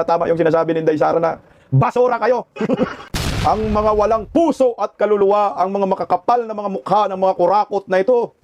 kaya tama yung sinasabi ni Inday Sara na basura kayo. Ang mga walang puso at kaluluwa, ang mga makakapal na mga mukha ng mga kurakot na ito.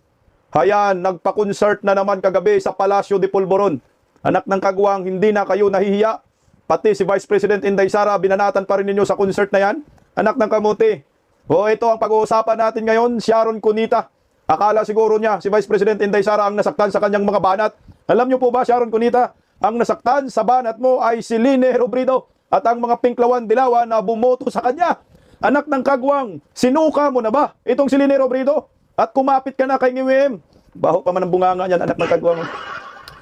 Hayan, nagpa-concert na naman kagabi sa Palacio de Polvoron. Anak ng kagwang, hindi na kayo nahihiya. Pati si Vice President Inday Sara, binanatan pa rin ninyo sa concert na yan. Anak ng kamuti. O ito ang pag-uusapan natin ngayon, Sharon Cunita. Akala siguro niya si Vice President Inday Sara ang nasaktan sa kanyang mga banat. Alam niyo po ba, Sharon Cunita, ang nasaktan sa banat mo ay si Lene Robredo at ang mga pinklawan dilawan na bumoto sa kanya. Anak ng kagwang, sinuka mo na ba itong si Lene Robredo? At kumapit ka na kay Ngiwim. Baho pa man ang bunganga niyan, anak ng kagwang.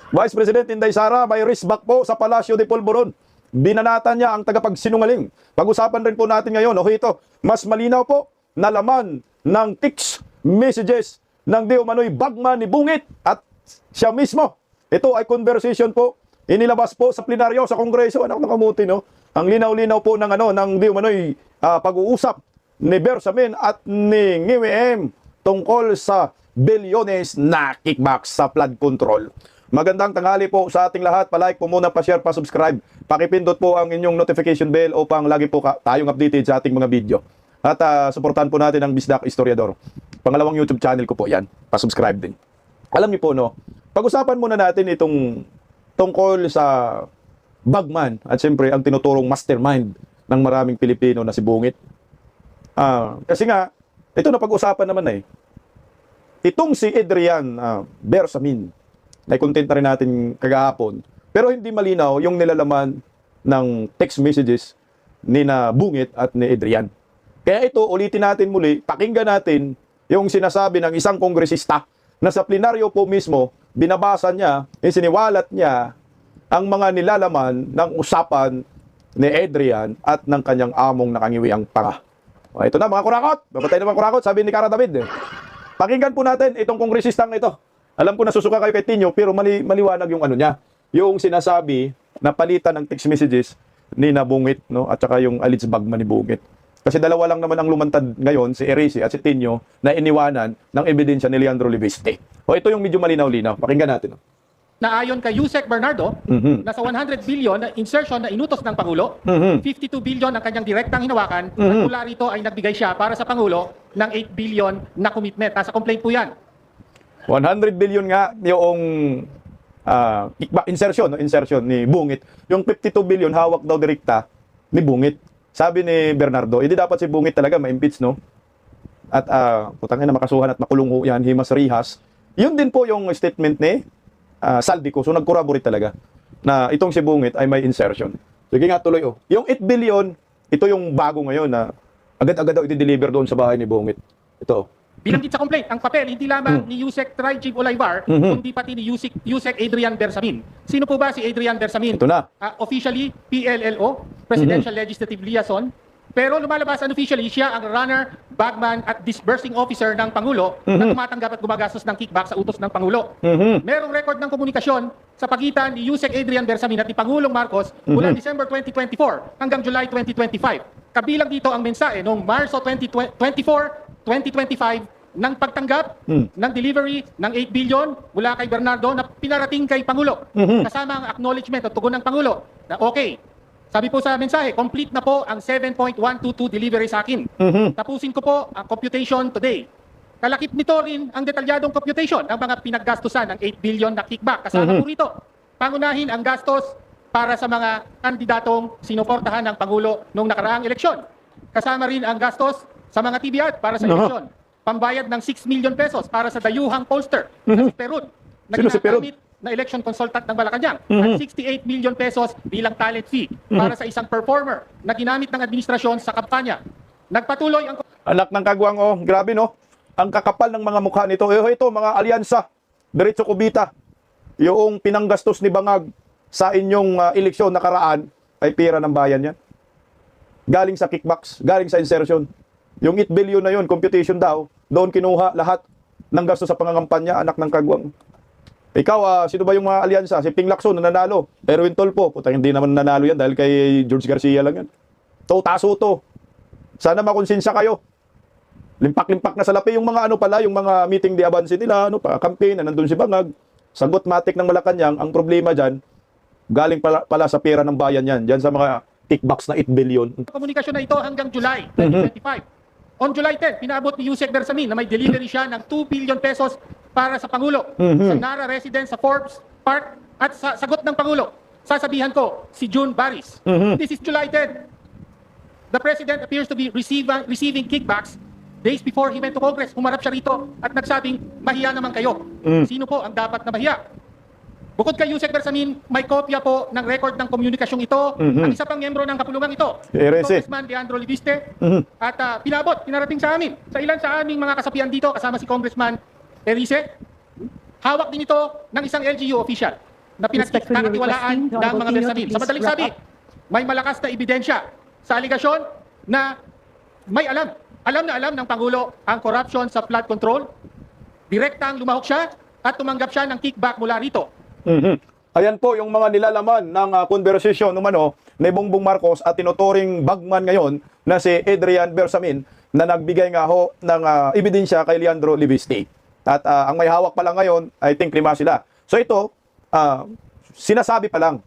Vice President Inday Sara, may wristback po sa Palacio de Polvoron. Binanatan niya ang tagapagsinungaling. Pag-usapan rin po natin ngayon, ito, mas malinaw po na laman ng text messages ng di umano'y bagman ni Bungit at siya mismo. Ito ay conversation po, inilabas po sa plenaryo sa Kongreso. Anak ng kamuti, no? Ang linaw-linaw po ng di umano'y pag-uusap ni Bersamin at ni Ngiwim tungkol sa bilyones na kickback sa flood control. Magandang tanghali po sa ating lahat. Pa-like po muna, pa-share, pa-subscribe. Pakipindot po ang inyong notification bell upang lagi po tayong updated sa ating mga video. At suportahan po natin ang Bisdak Historiador. Pangalawang YouTube channel ko po yan. Pa-subscribe din. Alam niyo po, no? Pag-usapan muna natin itong tungkol sa bagman at siyempre ang tinuturong mastermind ng maraming Pilipino na si Bungit. Kasi nga, ito na pag-usapan naman eh. Itong si Adrian Bersamin, na content na rin natin kagahapon, pero hindi malinaw yung nilalaman ng text messages ni na Bungit at ni Adrian. Kaya ito, ulitin natin muli, pakinggan natin yung sinasabi ng isang kongresista na sa plenaryo po mismo, binabasa niya, siniwalat niya ang mga nilalaman ng usapan ni Adrian at ng kanyang among nakangiwiang panga. O, ito na mga kurakot, babatay na mga kurakot, sabi ni Cara David. Pakinggan po natin itong kongresistang ito. Alam ko na susuka kayo kay Tinyo, pero maliwanag yung ano niya. Yung sinasabi na palitan ng text messages ni na Bungit, no? At saka yung alleged bagman ni Bungit. Kasi dalawa lang naman ang lumantad ngayon, si Erisi at si Tinyo, na iniwanan ng ebidensya ni Leandro Libeste. O ito yung medyo malinaw-linaw. Pakinggan natin. Na ayon kay Yusek Bernardo, nasa 100 billion na insertion na inutos ng Pangulo, 52 billion ang kanyang direktang hinawakan, at mula rito ay nagbigay siya para sa Pangulo ng 8 billion na commitment. Nasa complaint po yan. 100 billion nga yung kickback insertion ni Bungit. Yung 52 billion hawak daw direkta ni Bungit. Sabi ni Bernardo, hindi dapat si Bungit talaga ma-impeach, no? At putangin na makasuhan at makulong ho yan, himas rihas. Yun din po yung statement ni Saldico. So nag-corroborate talaga na itong si Bungit ay may insertion. Sige nga, tuloy. Yung 8 billion, ito yung bago ngayon na agad-agad daw i-deliver doon sa bahay ni Bungit. Ito. Binanggit sa complaint, ang papel hindi lamang ni Yusek Trajib Olayvar, kundi pati ni Yusek Adrian Bersamin. Sino po ba si Adrian Bersamin? Ito na. Officially, PLLO, Presidential Legislative Liaison. Pero lumalabas unofficially, siya ang runner, bagman at disbursing officer ng Pangulo na tumatanggap at gumagastos ng kickback sa utos ng Pangulo. Merong record ng komunikasyon sa pagitan ni Yusek Adrian Bersamin at ni Pangulong Marcos mula December 2024 hanggang July 2025. Kabilang dito ang mensahe noong Marso 2025 ng pagtanggap ng delivery ng 8 billion mula kay Bernardo na pinarating kay Pangulo. Kasama ang acknowledgement at tugon ng Pangulo na okay. Sabi po sa mensahe, complete na po ang 7.122 delivery sa akin. Tapusin ko po ang computation today. Kalakip nito rin ang detalyadong computation ng mga pinaggastusan ng 8 billion na kickback. Kasama po rito, pangunahin ang gastos para sa mga kandidatong sinuportahan ng Pangulo noong nakaraang eleksyon. Kasama rin ang gastos sa mga TV ad para sa eleksyon. Pambayad ng 6 million pesos para sa dayuhang pollster na si Perud. Na ginagamit na election consultant ng Malacanang at 68 million pesos bilang talent fee para sa isang performer na ginamit ng administrasyon sa kampanya. Nagpatuloy ang... Anak ng kagwang, grabe, no? Ang kakapal ng mga mukha nito. Ito, mga alyansa, Diretso Cubita. Yung pinanggastos ni Bangag sa inyong eleksyon nakaraan ay pera ng bayan yan. Galing sa kickbacks, galing sa insertion. Yung 8 billion na yun, computation daw, doon kinuha lahat ng gasto sa pangangampanya, anak ng kagwang. Ikaw, sino ba yung mga alyansa? Si Ping Lacson na nanalo. Erwin Tolpo, putang hindi naman nanalo yan dahil kay George Garcia lang yan. Taso to. Sana makonsensya kayo. Limpak-limpak na sa lapi yung mga yung mga meeting di avance nila, campaign na nandun si Bangag. Sagot matik ng Malacanang, ang problema dyan, Galing pala sa pera ng bayan yan. Diyan sa mga kickbacks na 8 billion. Komunikasyon na ito hanggang July 2025. On July 10, pinaabot ni Yusek Bersamin na may delivery siya ng 2 billion pesos para sa Pangulo. Sa Nara residence sa Forbes Park at sa sagot ng Pangulo. Sasabihan ko, si June Baris. This is July 10. The President appears to be receiving kickbacks days before he went to Congress. Humarap siya rito at nagsabing, mahiya naman kayo. Sino po ang dapat na mahiya? Bukod kay Yusek Bersamin, may kopya po ng record ng komunikasyong ito. Ang isa pang miyembro ng kapulungan ito, Congressman Leandro Libiste. At pinarating sa amin. Sa ilan sa aming mga kasapian dito, kasama si Congressman Erice, hawak din ito ng isang LGU official na pinagkakatiwalaan ng mga Bersamin. Sa madaling sabi, may malakas na ebidensya sa aligasyon na may alam ng Pangulo ang corruption sa flood control. Direktang lumahok siya at tumanggap siya ng kickback mula rito. Ayan po yung mga nilalaman ng konversasyon ni Bongbong Marcos at tinuturing bagman ngayon na si Adrian Bersamin na nagbigay nga ho ng ebidensya kay Leandro Libiste. At ang may hawak pa lang ngayon, I think 5 sila. So ito, sinasabi pa lang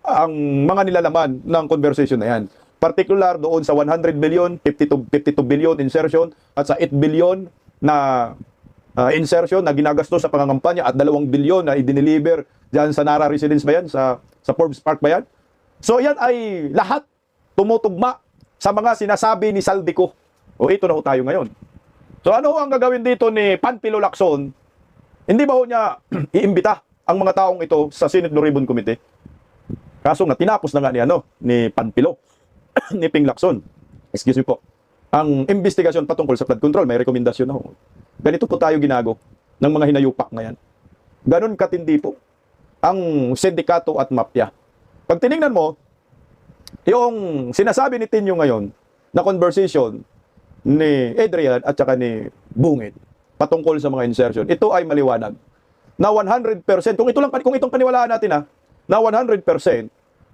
ang mga nilalaman ng conversation na yan. Particular doon sa 100 billion, 52 billion insertion at sa 8 billion na insertion na ginagastos sa pangangampanya at 2 billion na i-deliver dyan sa Nara residence ba yan? Sa Forbes Park ba yan? So yan ay lahat tumutugma sa mga sinasabi ni Saldico. O ito na ho tayo ngayon. So ano ang gagawin dito ni Panfilo Lacson? Hindi ba ho niya iimbita ang mga taong ito sa Senate Blue Ribbon Committee? Kaso nga tinapos na nga ni Panfilo ni Ping Lacson. Excuse me po. Ang investigasyon patungkol sa flood control, may rekomendasyon na ho. Ganito po tayo ginago ng mga hinayupak na yan. Ganon katindi po ang sindikato at mafia. Pag tinignan mo, yung sinasabi ni Tinyo ngayon na conversation ni Adrian at saka ni Bungit patungkol sa mga insertion, ito ay maliwanag na 100%, kung itong paniwalaan natin na 100%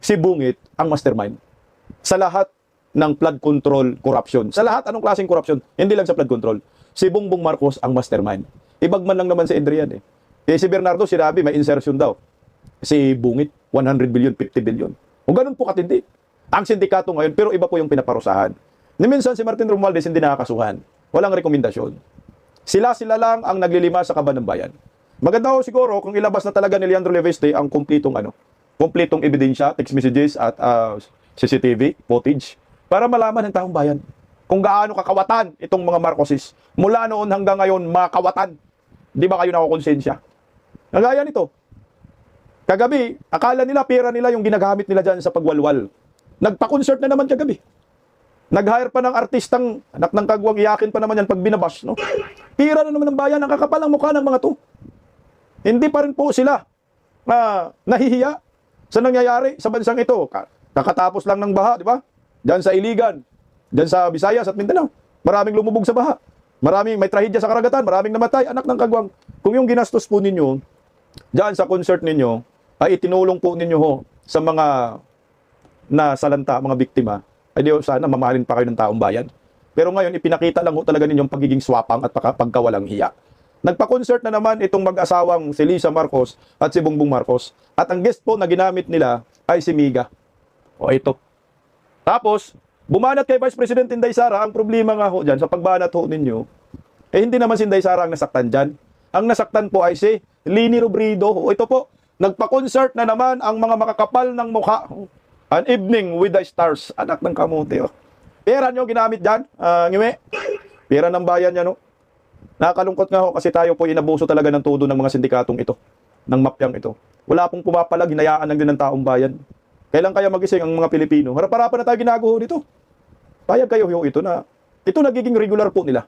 si Bungit ang mastermind sa lahat ng flood control corruption. Sa lahat, anong klaseng corruption? Hindi lang sa flood control. Si Bongbong Marcos ang mastermind. Ibagman lang naman si Adrian si Bernardo, sinabi may insertion daw. Si Bungit, 100 billion, 50 billion. O ganun po katindi. Ang sindikato ngayon, pero iba po yung pinaparusahan. Ni minsan si Martin Romualdez hindi nakakasuhan. Walang rekomendasyon. Sila lang ang naglilima sa kaban ng bayan. Maganda ho siguro kung ilabas na talaga ni Leandro Libiste ang kumpletong ebidensya, text messages at CCTV footage para malaman ng taong bayan kung gaano kakawatan itong mga Marcoses. Mula noon hanggang ngayon, mga kawatan. Di ba kayo nakukonsensya? Nagaya nito. Kagabi, akala nila, pera nila yung ginagamit nila dyan sa pagwalwal. Nagpa-concert na naman kagabi. Nag-hire pa ng artistang, anak ng kagwang, iyakin pa naman yan pag binabash, no? Pera na naman ng bayan, ang kakapal ang mukha ng mga to. Hindi pa rin po sila nahihiya sa nangyayari sa bansang ito. Kakatapos lang ng baha, di ba? Diyan sa Iligan, diyan sa Visayas at Mindanao. Maraming lumubog sa baha. Maraming may trahedya sa karagatan, maraming namatay, anak ng kagwang. Kung yung ginastos po ninyo, diyan sa concert ninyo, ay itinulong po ninyo sa mga nasalanta, mga biktima, ay di sana mamahalin pa kayo ng taong bayan. Pero ngayon, ipinakita lang talaga ninyong pagiging swapang at pagkawalang hiya. Nagpa-concert na naman itong mag-asawang si Lisa Marcos at si Bongbong Marcos. At ang guest po na ginamit nila ay si Miga. O ito. Tapos, bumanat kay Vice President Inday Sara, ang problema nga dyan sa pagbanat ninyo, hindi naman si Inday Sara ang nasaktan dyan. Ang nasaktan po ay si Leni Robredo. O ito po, nagpa-concert na naman ang mga makakapal ng mukha. An Evening with the Stars. Anak ng kamote. Pera nyo ginamit dyan, ngiwe. Pera ng bayan yan, Nakakalungkot nga kasi tayo po inabuso talaga ng todo ng mga sindikatong ito, ng mafyang ito. Wala pong pumapalag, hinayaan lang din ng taong bayan. Kailan kaya magising ang mga Pilipino? Harap-harapan na tayo ginagawa dito. Payag kayo ito na, ito nagiging regular po nila,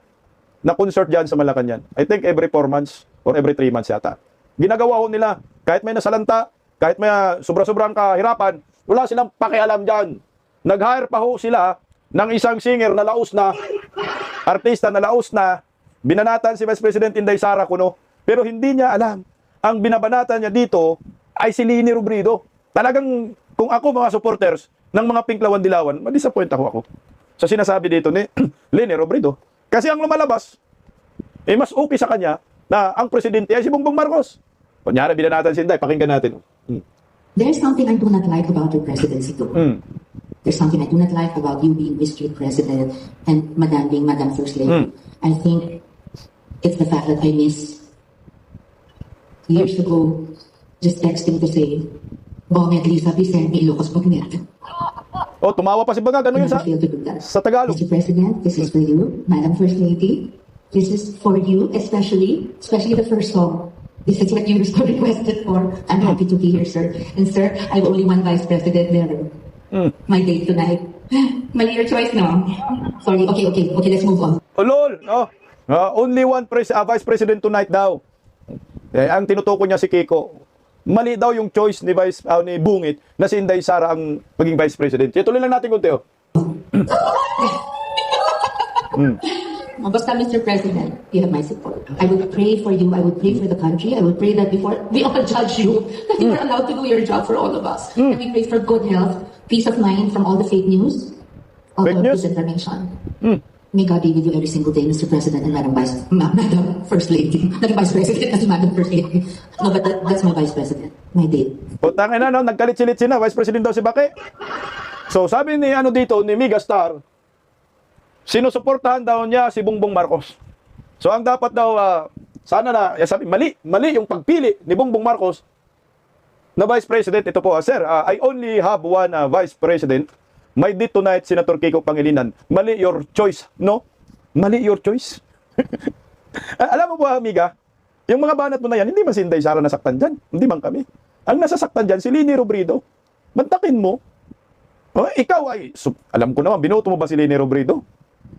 na concert dyan sa Malacanang. I think every 4 months or every 3 months yata. Ginagawa nila, kahit may nasalanta, kahit may sobra-sobrang kahirapan, wala silang pakialam dyan. Nag-hire pa sila ng isang singer na laos na, artista na laos na, binanatan si Vice President Inday Sara Cuno, pero hindi niya alam. Ang binabanatan niya dito ay si Leni Robredo. Talagang, kung ako mga supporters ng mga Pinklawan Dilawan, ma-disappoint ako sa sinasabi dito ni Leni Robredo. Kasi ang lumalabas, mas okay sa kanya na ang presidente ay si Bongbong Marcos. Kunyari, binanatan si Inday, pakinggan natin. There's something I do not like about your presidency too. There's something I do not like about you being Mr. President and Madam being Madam First Lady. I think it's the fact that I miss years ago just texting to say, Bonged Lisa Vicente Ilocos Bagnet. Oh, tumawa pa si Bangag. Ano yun I failed to do that. sa Tagalog? Mr. President, this is for you. Madam First Lady, this is for you, especially the first song. This is what you requested for. I'm happy to be here, sir. And sir, I have only one Vice President there. My date tonight. Mali your choice, no? Sorry, okay, let's move on. Oh, lol. Oh. Only one Vice President tonight daw. Ang tinutukoy niya si Kiko. Mali daw yung choice ni ni Bungit na si Inday Sara ang maging Vice President. Tuloy lang natin kunti, oh. Basta, Mr. President, you have my support. I would pray for you. I would pray for the country. I would pray that before we all judge you, that you are allowed to do your job for all of us. And we pray for good health, peace of mind from all the fake news, all Fake the news? misinformation. May God be with you every single day, Mr. President and Madam First Lady. Not Vice President, as Madam First Lady. No, but that's my Vice President. My date. Putang ina, no? Nagkalit-silit na. Vice President daw si Bake. So, sabi ni ni Megastar, sinusuportahan daw niya si Bongbong Marcos. So, ang dapat daw, sana na, sabi, mali yung pagpili ni Bongbong Marcos na Vice President. Ito po, sir, I only have one Vice President. My date tonight, Senator Kiko Pangilinan. Mali your choice, no? Mali your choice. Alam mo ba, amiga, yung mga banat mo na yan, hindi man si Inday Sara nasaktan dyan. Hindi man kami. Ang nasasaktan dyan, si Lini Robredo. Bantakin mo. Oh, ikaw ay, alam ko naman, binoto mo ba si Lini Robredo?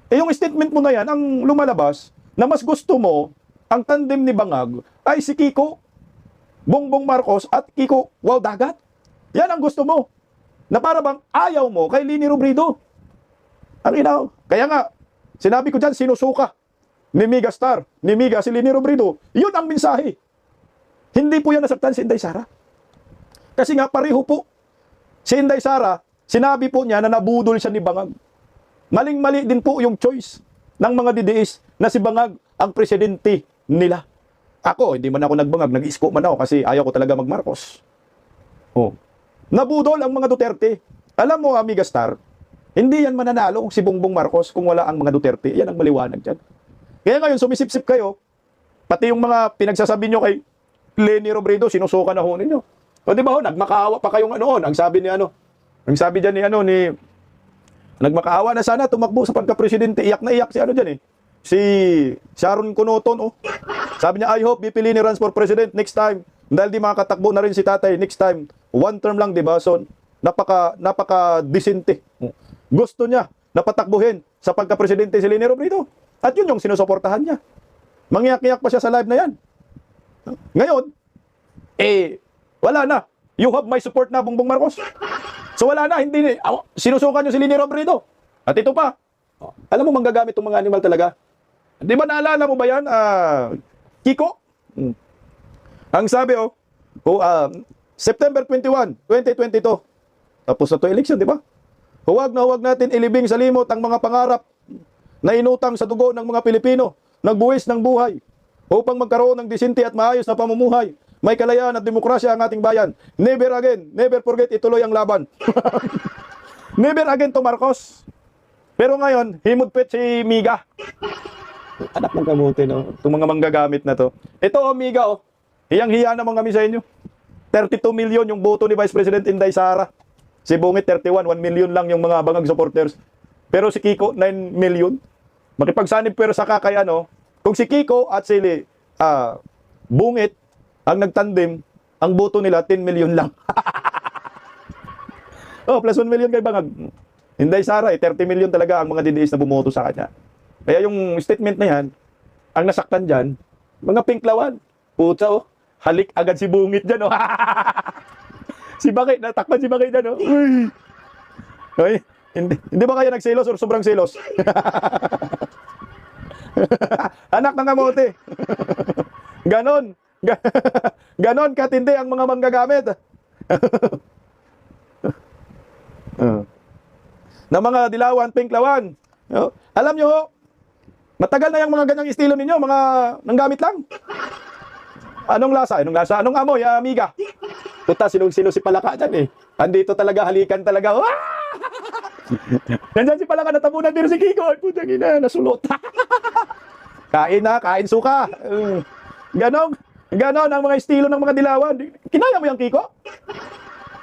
Eh yung statement mo na yan, ang lumalabas, na mas gusto mo, ang tandem ni Bangag, ay si Kiko, Bongbong Marcos, at Kiko Wow Dagat. Yan ang gusto mo. Na para bang ayaw mo kay Lini Robredo. Ang inaw. Kaya nga, sinabi ko dyan, sinusuka ni Megastar, ni Miga, si Lini Robredo. Yun ang mensahe. Hindi po yan nasaktan si Inday Sara. Kasi nga, pareho po. Si Inday Sara, sinabi po niya na nabudol siya ni Bangag. Maling-mali din po yung choice ng mga DDS na si Bangag ang presidente nila. Ako, hindi man ako nagbangag, nag-isko man ako kasi ayaw ko talaga mag-Marcos. Oh. Nabudol ang mga Duterte. Alam mo, Amiga Star, hindi yan mananalo si Bongbong Marcos kung wala ang mga Duterte. Yan ang maliwanag dyan. Kaya ngayon, sumisip-sip kayo, pati yung mga pinagsasabi nyo kay Leni Robredo, sinusuka na ho ninyo. O di ba ho, nagmakaawa pa kayong ang sabi ni ang sabi dyan ni nagmakaawa na sana tumakbo sa pagka-presidente. Iyak na iyak si dyan si Sharon Cunoton, Sabi niya, I hope VP Leni runs for president next time. Dahil di makakatakbo na rin si tatay next time. One term lang, di ba? So, napaka-disente. Gusto niya napatakbuhin sa pagka-presidente si Leni Robredo. At yun yung sinusuportahan niya. Mangyak-iyak pa siya sa live na yan. Ngayon, wala na. You have my support na, Bongbong Marcos. So wala na, hindi sinusukan niyo si Leni Robredo. At ito pa, alam mo manggagamit itong mga animal talaga. Di ba naalala mo ba yan, Kiko? Ang sabi, September 21, 2022. Tapos na to election, di ba? Huwag natin ilibing sa limot ang mga pangarap na inutang sa dugo ng mga Pilipino, nagbuwis ng buhay, upang magkaroon ng disente at maayos na pamumuhay. May kalayaan at demokrasya ang ating bayan. Never again, never forget, ituloy ang laban. Never again to Marcos. Pero ngayon, himudpit si Miga. Anak ng kabuti, no? Itong mga manggagamit na to. Ito, Miga, hiyang-hiya naman kami sa inyo. 32 million yung boto ni Vice President Inday Sara. Si Bungit, 31. 1 million lang yung mga Bangag supporters. Pero si Kiko, 9 million. Makipagsanib pero sa kakay, kung si Kiko at si Bungit ang nagtandem, ang boto nila 10 million lang. Plus 1 million kay Bangag. Inday Sara, 30 million talaga ang mga DDS na bumoto sa kanya. Kaya yung statement na yan, ang nasaktan dyan, mga pinklawan. Putsa, halik agad si Bungit dyan, Si Bakit, natakpan si Bakit dyan, Uy, hindi ba kayo nagselos or sobrang selos? Anak ng kamote. Ganon. Ganon katindi ang mga manggagamit. Na mga dilawan, pinklawan. Alam nyo, matagal na yung mga ganyang estilo ninyo, mga nanggamit lang. Anong lasa? Anong amoy, Amiga? Puta, sinong-sino si Palaka dyan eh. Andito talaga, halikan talaga. Ah! Nandyan si Palaka, natabunan din si Kiko. Ay, putang ina, nasulot. Kain na, kain suka. Ganon ang mga estilo ng mga dilawan. Kinaya mo yung Kiko?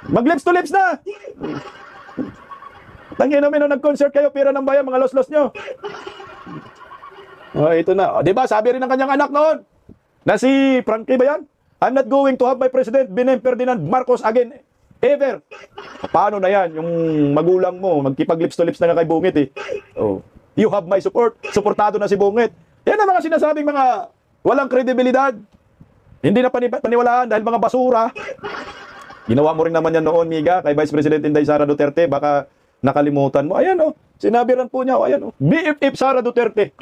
Mag-lips to lips na. Tangina mo, nag-concert kayo, pira ng bayan, mga los-los nyo. Oh, ito na. O, diba, sabi rin ng kanyang anak noon, na si Frankie ba yan? I'm not going to have my president, Binem Ferdinand Marcos again, ever. Paano na yan? Yung magulang mo, magkipag-lips to lips na nga kay Bungit eh. Oh. You have my support. Suportado na si Bungit. Yan ang mga sinasabing mga walang kredibilidad. Hindi na paniwalaan dahil mga basura. Ginawa mo rin naman yan noon, Miga, kay Vice President Inday Sara Duterte. Baka nakalimutan mo. Ayan, oh. Sinabihan po niya, oh, ayan, oh. BFF Sara Duterte.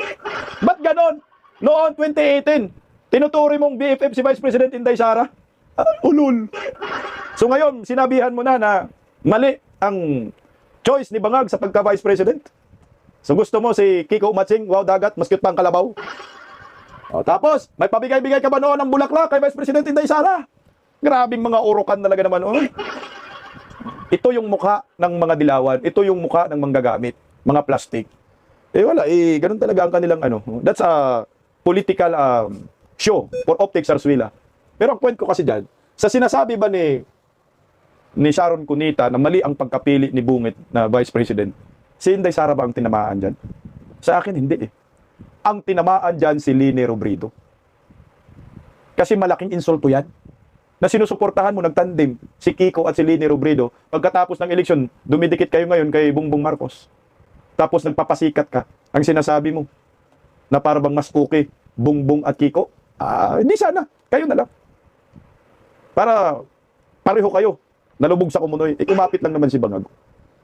Ba't ganon? Noon, 2018, tinuturi mong BFF si Vice President Inday Sara? Ulul. So ngayon, sinabihan mo na mali ang choice ni Bangag sa pagka-Vice President. So gusto mo si Kiko Umatsing, wow dagat, mas cute pang kalabaw. O, tapos, may pabigay-bigay ka ba noon ng bulaklak kay Vice President Inday Sara? Grabing mga urukan talaga naman. Oh. Ito yung mukha ng mga dilawan. Ito yung mukha ng manggagamit. Mga plastic. Wala. Ganun talaga ang kanilang ano. That's a political show for Optics Arswila. Pero ang point ko kasi dyan, sa sinasabi ba ni Sharon Cunita na mali ang pagkapili ni Bungit na Vice President, si Inday Sara ba ang tinamaan dyan? Sa akin, hindi eh. Ang tinamaan dyan si Lini Robredo. Kasi malaking insulto yan. Na sinusuportahan mo, nagtandem si Kiko at si Lini Robredo. Pagkatapos ng eleksyon, dumidikit kayo ngayon kay Bongbong Marcos. Tapos nagpapasikat ka. Ang sinasabi mo, na para bang mas okay, Bongbong at Kiko. Hindi sana. Kayo na lang. Para pareho kayo. Nalubog sa kumunoy. Kumapit lang naman si Bangag.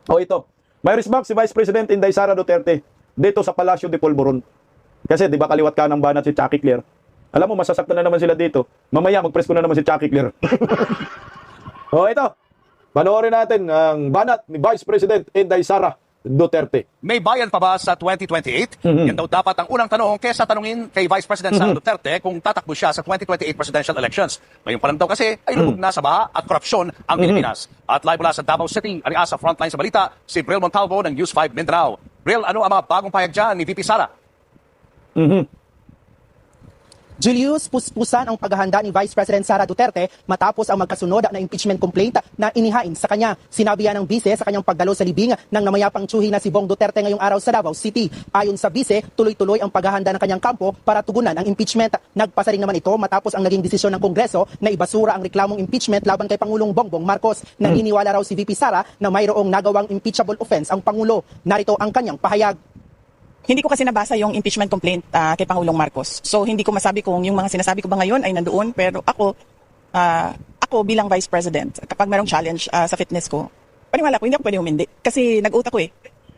O ito. May response si Vice President Inday Sara Duterte dito sa Palacio de Polvoron. Kasi di ba kaliwat ka ng banat si Chucky Clear? Alam mo, masasaktan na naman sila dito. Mamaya, magpresko na naman si Chucky Clear. O ito. Panoorin natin ang banat ni Vice President Inday Sara Duterte. May bayan pa ba sa 2028? Yan daw dapat ang unang tanong kesa tanungin kay Vice President Sara Duterte kung tatakbo siya sa 2028 presidential elections. Ngayon pa lang daw kasi ay lubog na sa baha at korupsyon ang Pilipinas. At live mula sa Davao City, ang asa frontline sa balita, si Bril Montalvo ng News 5 Mindanao. Bril, ano ang mga bagong pahayag dyan ni VP Sara? Julius, puspusan ang paghahanda ni Vice President Sara Duterte matapos ang magkasunod na impeachment complaint na inihain sa kanya. Sinabi yan ng bise sa kanyang pagdalo sa libing ng namayapang tsuhi na si Bong Duterte ngayong araw sa Davao City. Ayon sa bise, tuloy-tuloy ang paghahanda ng kanyang kampo para tugunan ang impeachment. Nagpasa rin naman ito matapos ang naging desisyon ng Kongreso na ibasura ang reklamong impeachment laban kay Pangulong Bongbong Marcos. Naniniwala raw si VP Sara na mayroong nagawang impeachable offense ang Pangulo. Narito ang kanyang pahayag. Hindi ko kasi nabasa yung impeachment complaint kay Pangulong Marcos. So hindi ko masabi kung yung mga sinasabi ko ba ngayon ay nandoon, pero ako bilang Vice President, kapag merong challenge sa fitness ko, paniwala ko, hindi ako pwede humindi. Kasi nag-utak ko eh.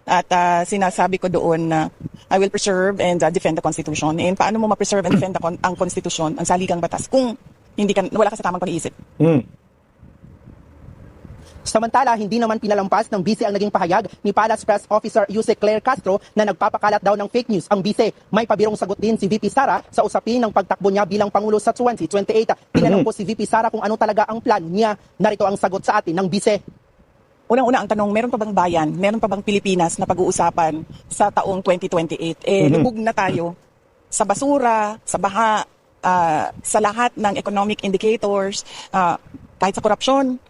At sinasabi ko doon na I will preserve and defend the Constitution. And paano mo ma-preserve and defend ang Constitution, ang saligang batas, kung wala ka sa tamang pag-iisip? Samantala, hindi naman pinalampas ng bise ang naging pahayag ni Palace Press Officer Yuse Claire Castro na nagpapakalat daw ng fake news ang bise. May pabirong sagot din si VP Sara sa usapin ng pagtakbo niya bilang Pangulo sa 2028. Tinanong po si VP Sara kung ano talaga ang plan niya. Narito ang sagot sa atin ng bise. Unang-una ang tanong, meron pa bang bayan, meron pa bang Pilipinas na pag-uusapan sa taong 2028? Lubog na tayo sa basura, sa baha, sa lahat ng economic indicators, kahit sa korupsyon.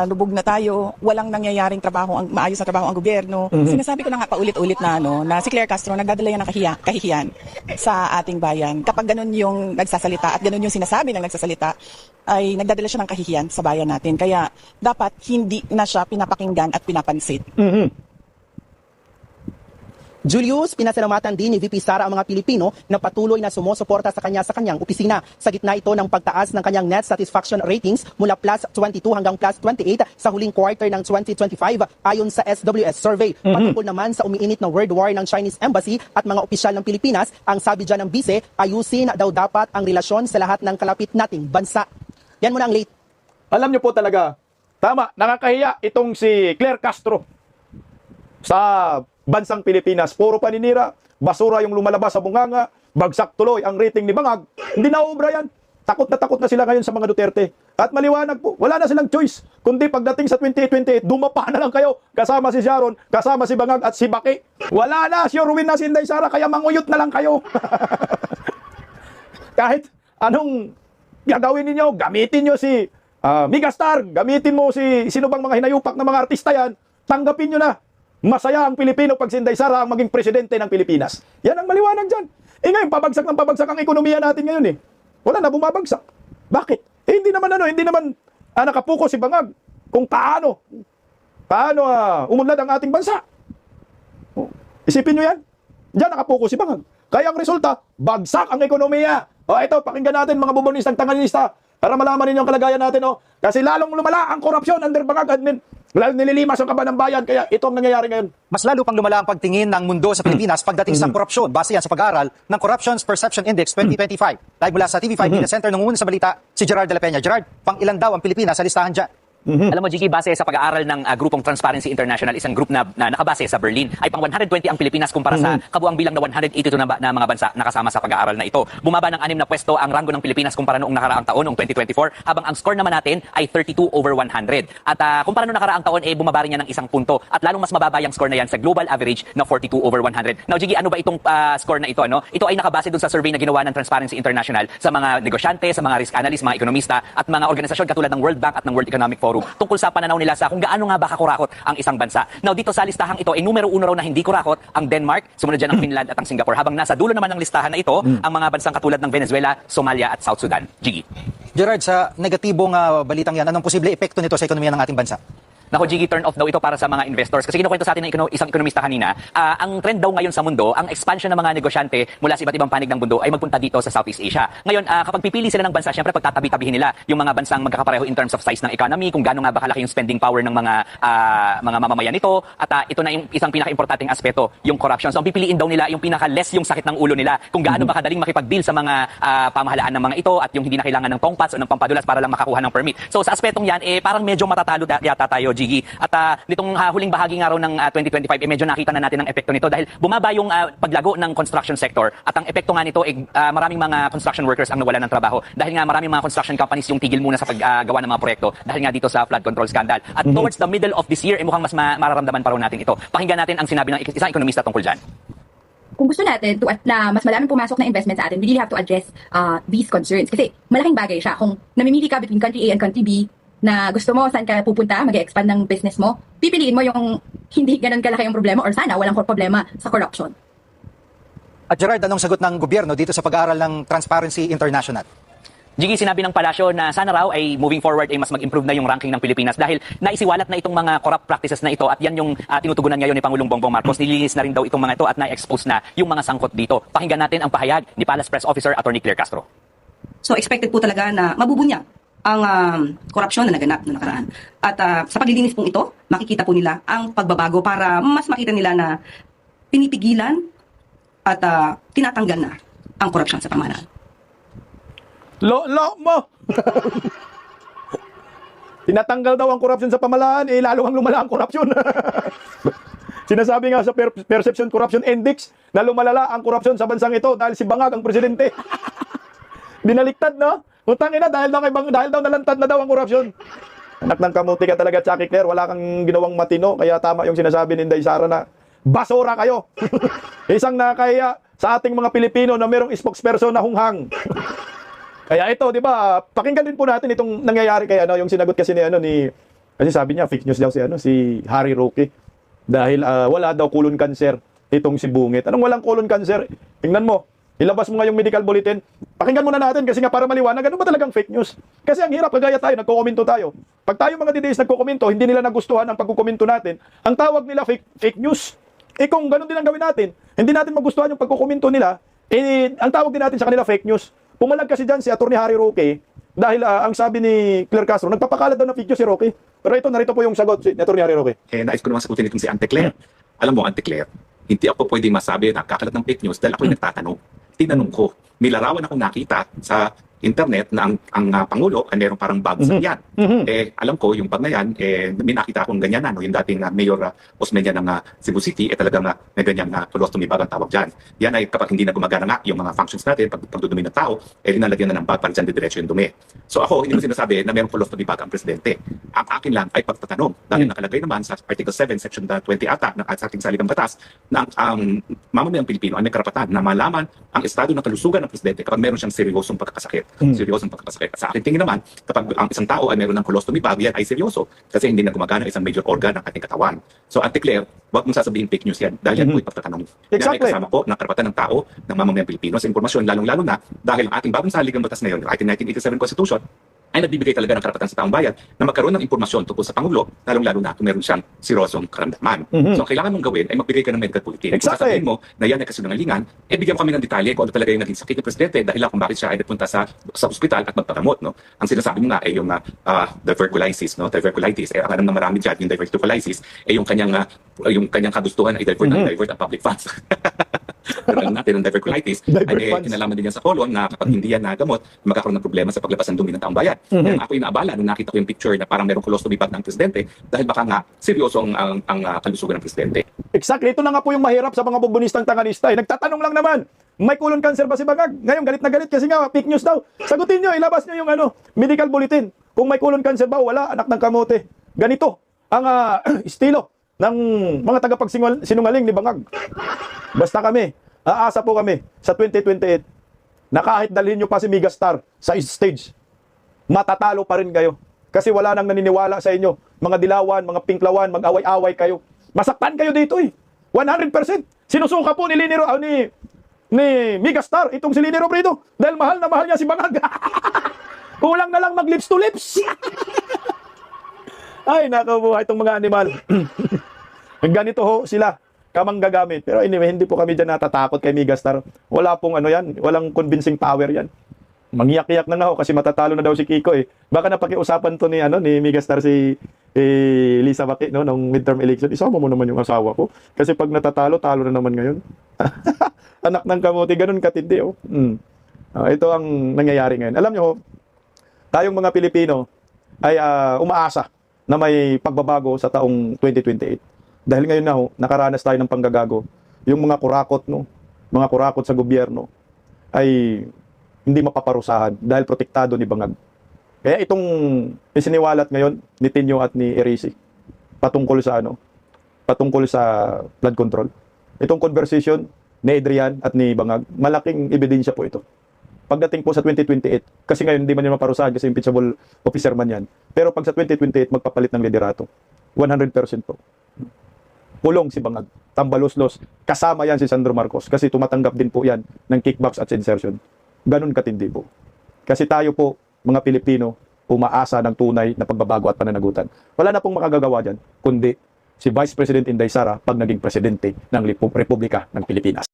Lubog na tayo, walang nangyayaring trabaho, maayos na trabaho ang gobyerno. Sinasabi ko na nga paulit-ulit na si Claire Castro nagdadala yan ng kahihiyan sa ating bayan. Kapag ganun yung nagsasalita at ganun yung sinasabi ng nagsasalita, ay nagdadala siya ng kahihiyan sa bayan natin. Kaya dapat hindi na siya pinapakinggan at pinapansin. Julius, pinasalamatan din ni VP Sara ang mga Pilipino na patuloy na sumusuporta sa kanyang opisina. Sa gitna ito ng pagtaas ng kanyang net satisfaction ratings mula plus 22 hanggang plus 28 sa huling quarter ng 2025 ayon sa SWS survey. Patungkol naman sa umiinit na world war ng Chinese Embassy at mga opisyal ng Pilipinas, ang sabi dyan ng bise, ayusin daw dapat ang relasyon sa lahat ng kalapit nating bansa. Yan muna ang late. Alam niyo po talaga, tama, nakakahiya itong si Claire Castro sa bansang Pilipinas. Puro paninira, basura yung lumalabas sa bunganga, bagsak tuloy ang rating ni Bangag. Hindi na obra yan. takot na sila ngayon sa mga Duterte. At maliwanag po, wala na silang choice. Kundi pagdating sa 2028, dumapa na lang kayo. Kasama si Sharon, kasama si Bangag at si Baki. Wala na, sure win na si Inday Sara, kaya manguyot na lang kayo. Kahit anong gagawin ninyo, gamitin nyo si Megastar, gamitin mo si sino bang mga hinayupak na mga artista yan, tanggapin nyo na. Masaya ang Pilipino pag si Inday Sara ang maging presidente ng Pilipinas. Yan ang maliwanag dyan. Ngayon, pabagsak ng pabagsak ang ekonomiya natin ngayon eh. Wala na, bumabagsak. Bakit? Hindi naman nakapuko si Bangag kung paano umunlad ang ating bansa. Isipin nyo yan. Diyan nakapuko si Bangag. Kaya ang resulta, bagsak ang ekonomiya. Ito, pakinggan natin mga bubonistang tanganista para malaman ninyo ang kalagayan natin. Kasi lalong lumala ang korupsyon under Bangag admin. Lalong nililimas ang kaban ng bayan. Kaya ito ang nangyayari ngayon. Mas lalo pang lumala ang pagtingin ng mundo sa Pilipinas pagdating sa korupsyon. Base yan sa pag-aaral ng Corruption's Perception Index 2025. Live mula sa TV5 Media Center, nangunguna sa balita, si Gerard de la Peña. Gerard, pang ilan daw ang Pilipinas sa listahan dyan? Alam mo, Jiggy, base sa pag-aaral ng grupong Transparency International, isang group na nakabase sa Berlin, ay pang 120 ang Pilipinas kumpara sa kabuang bilang na 182 na mga bansa nakasama sa pag-aaral na ito. Bumaba ng 6 na pwesto ang ranggo ng Pilipinas kumpara noong nakaraang taon, noong 2024, habang ang score naman natin ay 32 over 100. At kumpara noong nakaraang taon, bumaba rin yan ng isang punto. At lalong mas mababa yung score na yan sa global average na 42 over 100. Now, Jiggy, ano ba itong score na ito? Ano? Ito ay nakabase dun sa survey na ginawa ng Transparency International sa mga negosyante, sa mga risk analyst, mga ekonomista, at mga organisasyon katulad ng World Bank at ng World Economic Forum tungkol sa pananaw nila sa kung gaano nga ba kakurakot ang isang bansa. Now, dito sa listahang ito, numero 1 raw na hindi kurakot ang Denmark, sumunod dyan ang Finland at ang Singapore. Habang nasa dulo naman ng listahan na ito, ang mga bansang katulad ng Venezuela, Somalia at South Sudan. Jiggy. Gerard, sa negatibong balitang yan, anong posible epekto nito sa ekonomiya ng ating bansa? Nako, Jiggy, turn off daw ito para sa mga investors. Kasi kinukwento sa atin ng isang ekonomista kanina, ang trend daw ngayon sa mundo, ang expansion ng mga negosyante mula sa iba't ibang panig ng mundo ay magpunta dito sa Southeast Asia. Ngayon, kapag pipili sila ng bansa, syempre pagtatabi-tabihin nila yung mga bansang magkakapareho in terms of size ng economy, kung gaano nga ba kalaki yung spending power ng mga mamamayan nito, at ito na yung isang pinaka-importanting aspeto, yung corruption. So, ang pipiliin daw nila yung pinaka-less yung sakit ng ulo nila, kung gaano ba kadaling makipag-deal sa mga pamahalaan ng mga ito at yung hindi na kailangan ng tongpats o ng pampadulas para lang makakuha ng permit. So, sa aspetong yan, parang medyo matatalo yata tayo, Jiggy. At nitong huling bahagi nga raw ng 2025, medyo nakita na natin ang epekto nito dahil bumaba yung paglago ng construction sector at ang epekto nga nito maraming mga construction workers ang nawalan ng trabaho dahil nga maraming mga construction companies yung tigil muna sa paggawa ng mga proyekto dahil nga dito sa flood control scandal. At towards the middle of this year, mukhang mas mararamdaman pa raw natin ito. Pakinggan natin ang sinabi ng isang ekonomista tungkol dyan. Kung gusto natin na mas maraming pumasok na investment sa atin, we really have to address these concerns. Kasi malaking bagay siya. Kung namimili ka between country A and country B, na gusto mo saan ka pupunta, mag-expand ng business mo, pipiliin mo yung hindi ganun kalaki yung problema or sana walang problema sa corruption. At Gerard, anong sagot ng gobyerno dito sa pag-aaral ng Transparency International? Jiggy, sinabi ng palasyo na sana raw ay moving forward ay mas mag-improve na yung ranking ng Pilipinas dahil naisiwalat na itong mga corrupt practices na ito at yan yung tinutugunan ngayon ni Pangulong Bongbong Marcos. Nilinis na rin daw itong mga ito at na-expose na yung mga sangkot dito. Pakinggan natin ang pahayag ni Palace Press Officer Attorney Claire Castro. So expected po talaga na mabubunya ang korupsyon na naganap noong nakaraan. At sa paglilinis pong ito, makikita po nila ang pagbabago para mas makita nila na pinipigilan at tinatanggal na ang korupsyon sa pamahalaan. Lo mo! Tinatanggal daw ang korupsyon sa pamahalaan, lalo ang lumala ang korupsyon. Sinasabi nga sa Perception Corruption Index na lumalala ang korupsyon sa bansang ito dahil si Bangag ang presidente. Dinaliktad, no? Utang ina, dahil daw nalantad na daw ang korupsyon. Anak ng kamuti ka talaga, Chucky Claire. Wala kang ginawang matino. Kaya tama yung sinasabi ni Inday Sara na basura kayo. Isang nakakaya sa ating mga Pilipino na merong spokesperson na hunghang. Kaya ito, di ba, pakinggan din po natin itong nangyayari kay yung sinagot kasi kasi sabi niya, fake news daw si Harry Roque. Dahil wala daw colon cancer itong si Bungit. Anong walang colon cancer? Tingnan mo. Ilabas mo nga yung medical bulletin. Pakinggan muna natin kasi nga para maliwanag, ano ba talagang fake news? Kasi ang hirap, kagaya tayo, nagko-komento tayo. Pag tayo mga DDS nagko-komento, hindi nila nagustuhan ang pagkukomento natin. Ang tawag nila fake news. Kung ganun din ang gawin natin, hindi natin magustuhan yung pagkukomento nila, ang tawag din natin sa kanila fake news. Pumalag kasi dyan si Atty. Harry Roque dahil ang sabi ni Claire Castro, nagpapakalat daw ng fake news si Roque. Pero narito po yung sagot ni Atty. Harry Roque. Nais ko naman sagutin itong si Ante Claire. Alam mo, Ante Claire, hindi ako pwedeng masabi na kakalat ng fake news dahil ako'y nagtatanong. Tinanong ko, may larawan akong nakita sa internet na ang Pangulo ay meron parang bag sa yan. Alam ko, yung bag na yan, may nakita akong ganyan na, no? Yung dating Mayor Osmeña ng Cebu City, talagang may ganyan na colostomy bag ang tawag dyan. Yan ay kapag hindi na gumagana nga yung mga functions natin, pagdudumi ng tao, linalagyan na ng bag para dyan didiretso yung dumi. So ako, hindi ko sinasabi na merong colostomy bag ang presidente. Ang akin lang ay pagtatanong, dahil nakalagay naman sa Article 7, Section 20 ata ng ating saligang batas, na ang mamamayang Pilipino ay may karapatan na malaman ang estado ng kalusugan ng presidente kapag meron siyang seryosong pagkakasakit. Seryosong pagkakasakit. Sa akin tingin naman, kapag ang isang tao ay meron ng colostomy bag, yan ay seryoso kasi hindi na gumagana isang major organ ng ating katawan. So, Auntie Claire, huwag mong sasabihin fake news yan dahil yan po ipagtatanong. Yan ay kasama po ng karapatan ng tao ng mamamayang Pilipino sa impormasyon, lalong-lalo na dahil ang ating bagong saligang batas ngayon, yung ating 1987 Constitution, ay nagbibigay talaga ng karapatan sa taong bayan na magkaroon ng impormasyon tungkol sa Pangulo, lalong-lalo na kung meron siyang sirosong karamdaman. So, ang kailangan mong gawin ay magbigay ka ng medical bulletin. Kung sasabihin mo na yan ay kasinungalingan, bigyan mo kami ng detalye kung ano talaga yung naging sakit ng presidente dahil kung bakit siya ay napunta sa ospital at magpagamot. No? Ang sinasabi mo nga ay yung diverculitis, no? Diverculitis. Ang alam ng marami dyan, yung diverticulitis, yung kanyang kagustuhan ay divert ang public funds. Pero alam natin ang diverculitis ay kinalaman din yan sa colon na kapag hindi yan nagamot, magkakaroon ng problema sa paglabas ng dumi ng taong bayan. Kaya ako inaabala nung nakita ko yung picture na parang merong colostomy bag ng presidente dahil baka nga seryoso ang kalusugan ng presidente. Exactly. Ito na nga po yung mahirap sa mga bubunistang tangalista. Nagtatanong lang naman, may colon cancer ba si Bangag? Ngayon galit na galit kasi nga fake news daw. Sagutin nyo, ilabas nyo yung medical bulletin. Kung may colon cancer ba, wala, anak ng kamote. Ganito ang estilo ng mga tagapagsinungaling ni Bangag. Basta kami, aasa po kami sa 2028 na kahit dalhin nyo pa si Megastar sa stage, matatalo pa rin kayo. Kasi wala nang naniniwala sa inyo. Mga dilawan, mga pinklawan, mag-away-away kayo. Masaktan kayo dito 100%. Sinusuka po ni ni Megastar itong si Lini Robredo dahil mahal na mahal niya si Bangag. Kulang na lang mag-lips to lips. Ay, nakabuhay itong mga animal. Ganito ho sila kamang gagamit. Pero anyway, hindi po kami dyan natatakot kay Megastar. Wala pong yan. Walang convincing power yan. Mangiyak-iyak na nga ho kasi matatalo na daw si Kiko Baka napakiusapan to ni Megastar si Lisa Baki nung midterm election. Isama mo naman yung asawa ko. Kasi pag natatalo, talo na naman ngayon. Anak ng kamote, ganun katindi ito ang nangyayari ngayon. Alam nyo ho, tayong mga Pilipino ay umaasa na may pagbabago sa taong 2028. Dahil ngayon na ho, nakaranas tayo ng panggagago. Yung mga kurakot, mga kurakot sa gobyerno ay hindi mapaparusahan dahil protektado ni Bangag. Kaya itong isiniwalat ngayon ni Tinyo at ni Erisi patungkol sa flood control. Itong conversation ni Adrian at ni Bangag, malaking ebidensya po ito. Pagdating po sa 2028, kasi ngayon hindi man yun maparusahan kasi impeachable officer man yan. Pero pag sa 2028, magpapalit ng liderato. 100% po. Pulong si Bangag, tambalos-los, kasama yan si Sandro Marcos kasi tumatanggap din po yan ng kickbacks at insertion. Ganun katindi po. Kasi tayo po, mga Pilipino, umaasa ng tunay na pagbabago at pananagutan. Wala na pong makagagawa dyan, kundi si Vice President Inday Sara pag naging presidente ng Republika ng Pilipinas.